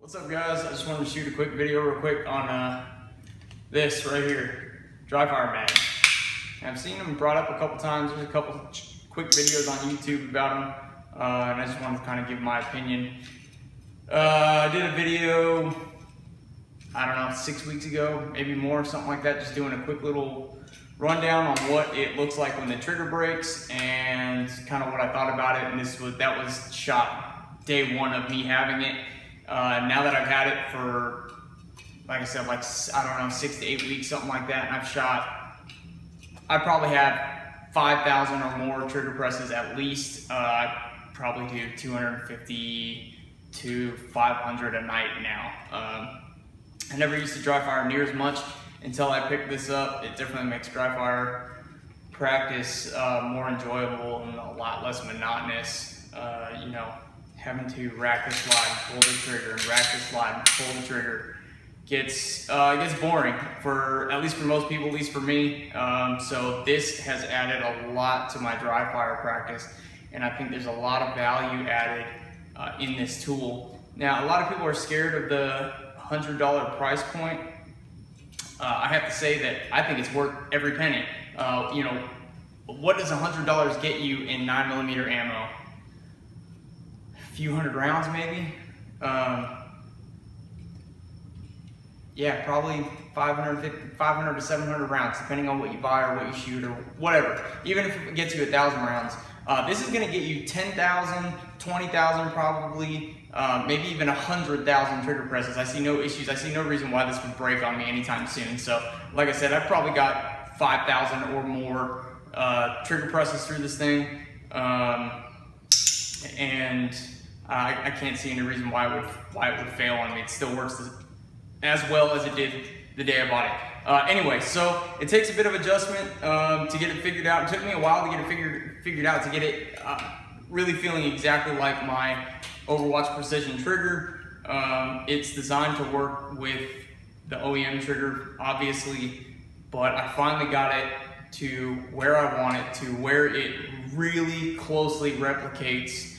What's up, guys? I just wanted to shoot a quick video real quick on this right here, dry fire mag. I've seen them brought up a couple times. There's a couple quick videos on YouTube about them, and I just wanted to kind of give my opinion. I did a video, I don't know, 6 weeks ago, maybe more, something like that, just doing a quick little rundown on what it looks like when the trigger breaks and kind of what I thought about it. And that was shot day one of me having it. Now that I've had it for, like I said, I don't know, 6 to 8 weeks, something like that, and I probably have 5,000 or more trigger presses at least. I probably do 250 to 500 a night now. I never used to dry fire near as much until I picked this up. It definitely makes dry fire practice more enjoyable and a lot less monotonous. You know, having to rack the slide and pull the trigger and rack the slide and pull the trigger gets boring, at least for most people, at least for me. So this has added a lot to my dry fire practice, and I think there's a lot of value added in this tool. Now, a lot of people are scared of the $100 price point. I have to say that I think it's worth every penny. You know, what does $100 get you in 9mm ammo? A few hundred rounds, maybe. Yeah, probably 500 to 700 rounds, depending on what you buy or what you shoot or whatever. Even if it gets you 1,000 rounds, this is going to get you 10,000, 20,000 probably, maybe even 100,000 trigger presses. I see no issues. I see no reason why this would break on me anytime soon. So, like I said, I've probably got 5,000 or more trigger presses through this thing, and I can't see any reason why it would fail on me. It still works as well as it did the day I bought it. Anyway, so it takes a bit of adjustment to get it figured out. It took me a while to get it figured out, to get it really feeling exactly like my Overwatch Precision trigger. It's designed to work with the OEM trigger, obviously, but I finally got it to where I want it, to where it really closely replicates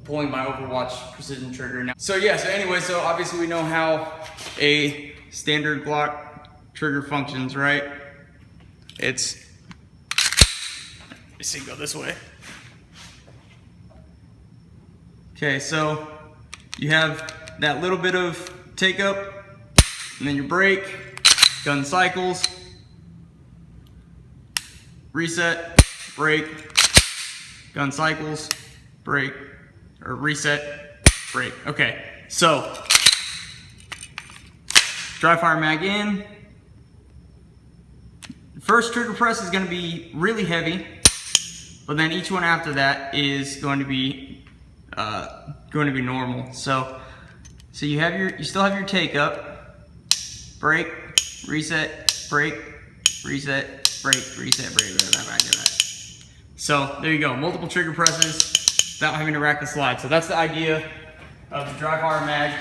pulling my Overwatch Precision trigger now. So yeah, so obviously we know how a standard Glock trigger functions, right? Let's see, go this way. Okay, so you have that little bit of take up, and then your break, gun cycles, reset, break, gun cycles, break, or reset, break. Okay, so dry fire mag in. The first trigger press is going to be really heavy, but then each one after that is going to be normal. So you still have your take up, break, reset, break, reset, break, reset, break. So there you go, multiple trigger presses without having to rack the slide. So that's the idea of the dry fire mag,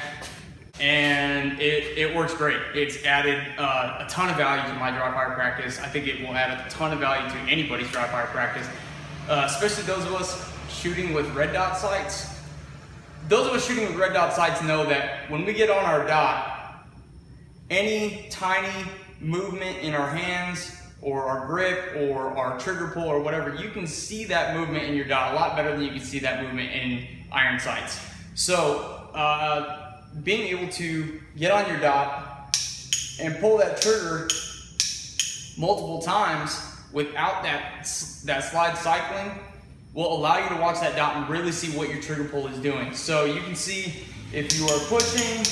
and it works great. It's added a ton of value to my dry fire practice. I think it will add a ton of value to anybody's dry fire practice, especially those of us shooting with red dot sights. Those of us shooting with red dot sights know that when we get on our dot, any tiny movement in our hands or our grip or our trigger pull or whatever, you can see that movement in your dot a lot better than you can see that movement in iron sights. So being able to get on your dot and pull that trigger multiple times without that slide cycling will allow you to watch that dot and really see what your trigger pull is doing. So you can see if you are pushing,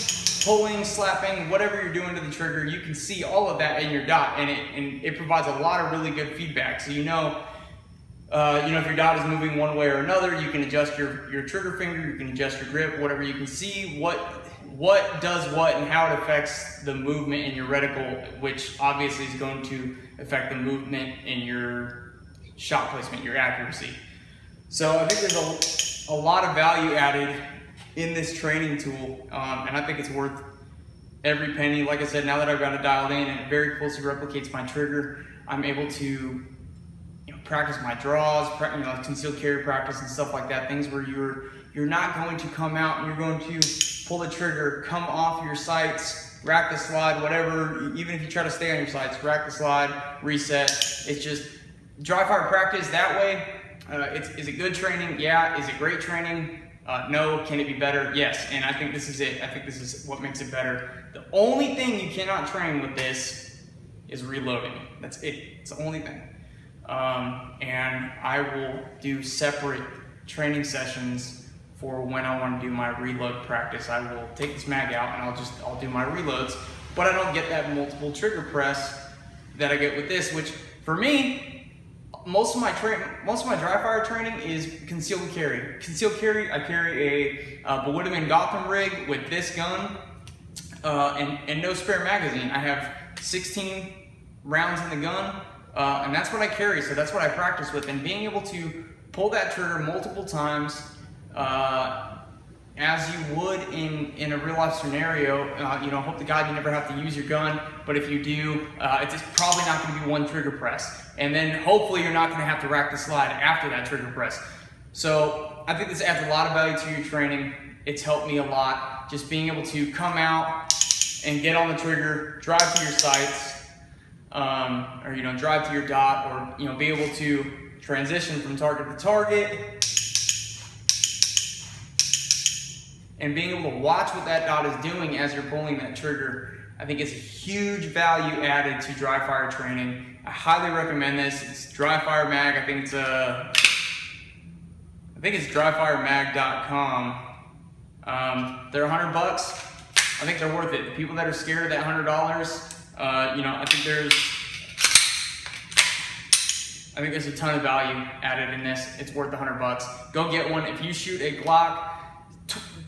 pulling, slapping, whatever you're doing to the trigger, you can see all of that in your dot, and it provides a lot of really good feedback. So you know if your dot is moving one way or another, you can adjust your trigger finger, you can adjust your grip, whatever. You can see what does what and how it affects the movement in your reticle, which obviously is going to affect the movement in your shot placement, your accuracy. So I think there's a lot of value added in this training tool, and I think it's worth every penny. Like I said, now that I've got it dialed in and it very closely replicates my trigger, I'm able to practice my draws, concealed carry practice and stuff like that, things where you're you're not going to come out and you're going to pull the trigger, come off your sights, rack the slide, whatever. Even if you try to stay on your sights, rack the slide, reset. It's just dry fire practice that way. Is it good training? Yeah. Is it great training? No. Can it be better? Yes. And I think this is it. I think this is what makes it better. The only thing you cannot train with this is reloading. That's it. It's the only thing. And I will do separate training sessions for when I want to do my reload practice. I will take this mag out and I'll do my reloads, but I don't get that multiple trigger press that I get with this, which for me, most of my dry fire training is concealed carry. Concealed carry, I carry a Bewitterman Gotham rig with this gun and no spare magazine. I have 16 rounds in the gun, and that's what I carry, so that's what I practice with. And being able to pull that trigger multiple times, as you would in a real life scenario, hope to God you never have to use your gun, but if you do, it's probably not going to be one trigger press. And then hopefully you're not going to have to rack the slide after that trigger press. So I think this adds a lot of value to your training. It's helped me a lot, just being able to come out and get on the trigger, drive to your sights, or drive to your dot, or be able to transition from target to target, and being able to watch what that dot is doing as you're pulling that trigger. I think it's a huge value added to dry fire training. I highly recommend this. It's Dry Fire Mag. I think it's dryfiremag.com. They're $100. I think they're worth it. The people that are scared of that $100, I think there's a ton of value added in this. It's worth the $100. Go get one. If you shoot a Glock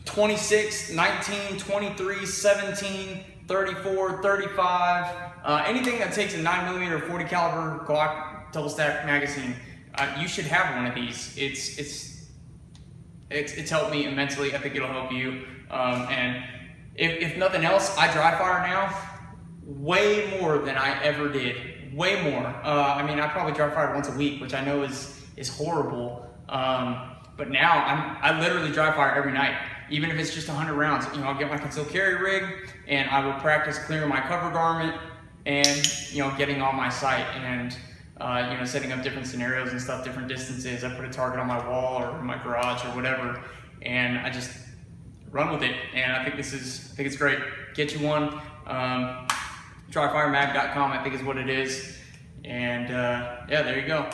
26, 19, 23, 17, 34, 35, anything that takes a 9mm 40 caliber Glock double stack magazine, you should have one of these. It's helped me immensely. I think it'll help you. And if nothing else, I dry fire now way more than I ever did. Way more. I probably dry fired once a week, which I know is horrible. But now I literally dry fire every night. Even if it's just 100 rounds, I'll get my concealed carry rig and I will practice clearing my cover garment and, getting on my sight and, setting up different scenarios and stuff, different distances. I put a target on my wall or in my garage or whatever, and I just run with it. And I think it's great. Get you one. Dryfiremag.com, I think is what it is. And yeah, there you go.